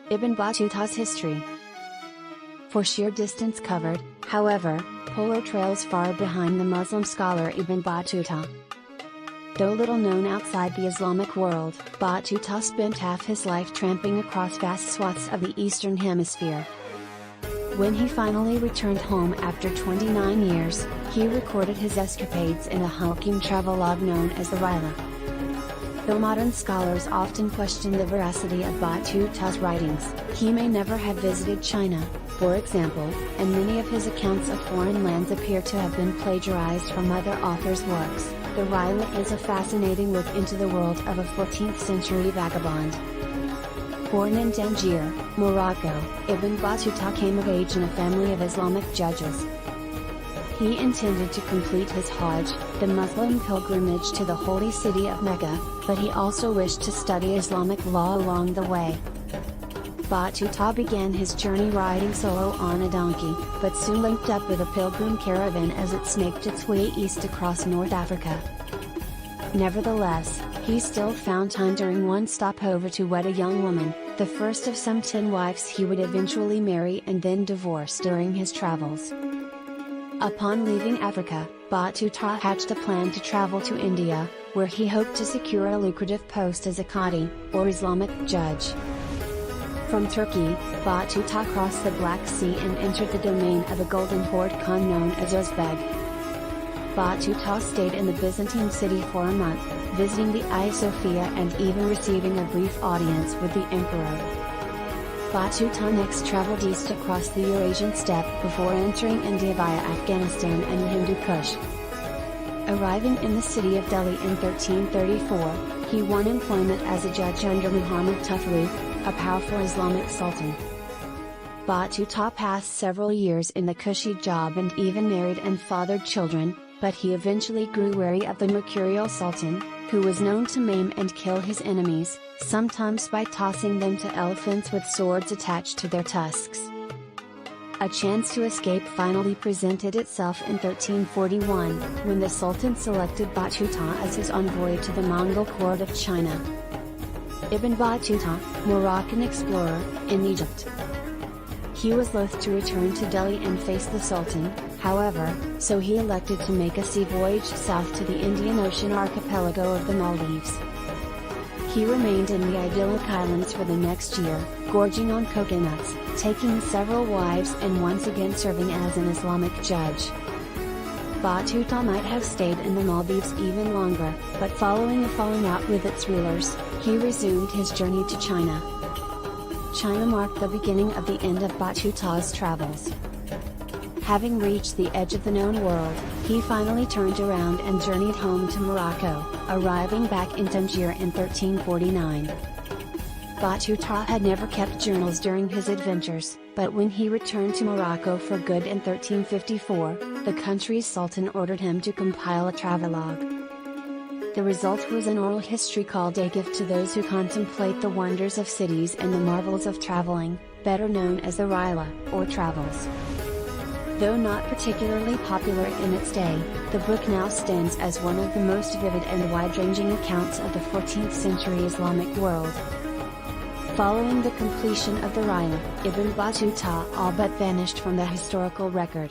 Ibn Battuta's history. For sheer distance covered, however, Polo trails far behind the Muslim scholar Ibn Battuta. Though little known outside the Islamic world, Battuta spent half his life tramping across vast swaths of the Eastern Hemisphere. When he finally returned home after 29 years, he recorded his escapades in a hulking travelogue known as the Rila. Though modern scholars often question the veracity of Battuta's writings, he may never have visited China, for example, and many of his accounts of foreign lands appear to have been plagiarized from other authors' works. The Rila is a fascinating look into the world of a 14th century vagabond. Born in Tangier, Morocco, Ibn Battuta came of age in a family of Islamic judges. He intended to complete his Hajj, the Muslim pilgrimage to the holy city of Mecca, but he also wished to study Islamic law along the way. Battuta began his journey riding solo on a donkey, but soon linked up with a pilgrim caravan as it snaked its way east across North Africa. Nevertheless, he still found time during one stopover to wed a young woman, the first of some 10 wives he would eventually marry and then divorce during his travels. Upon leaving Africa, Battuta hatched a plan to travel to India, where he hoped to secure a lucrative post as a Qadi, or Islamic judge. From Turkey, Battuta crossed the Black Sea and entered the domain of a golden horde Khan known as Uzbek. Battuta stayed in the Byzantine city for a month, visiting the Hagia Sophia and even receiving a brief audience with the emperor. Battuta next traveled east across the Eurasian steppe before entering India via Afghanistan and the Hindu Kush. Arriving in the city of Delhi in 1334, he won employment as a judge under Muhammad Tughluq, a powerful Islamic sultan. Battuta passed several years in the cushy job and even married and fathered children, but he eventually grew wary of the mercurial sultan, who was known to maim and kill his enemies, sometimes by tossing them to elephants with swords attached to their tusks. A chance to escape finally presented itself in 1341, when the Sultan selected Battuta as his envoy to the Mongol court of China. Ibn Battuta, Moroccan explorer, in Egypt. He was loath to return to Delhi and face the Sultan, however, so he elected to make a sea voyage south to the Indian Ocean archipelago of the Maldives. He remained in the idyllic islands for the next year, gorging on coconuts, taking several wives and once again serving as an Islamic judge. Battuta might have stayed in the Maldives even longer, but following a falling out with its rulers, he resumed his journey to China. China marked the beginning of the end of Battuta's travels. Having reached the edge of the known world, he finally turned around and journeyed home to Morocco, arriving back in Tangier in 1349. Battuta had never kept journals during his adventures, but when he returned to Morocco for good in 1354, the country's sultan ordered him to compile a travelogue. The result was an oral history called A Gift to Those Who Contemplate the Wonders of Cities and the Marvels of Traveling, better known as the Rila, or Travels. Though not particularly popular in its day, the book now stands as one of the most vivid and wide-ranging accounts of the 14th century Islamic world. Following the completion of the Rila, Ibn Battuta all but vanished from the historical record.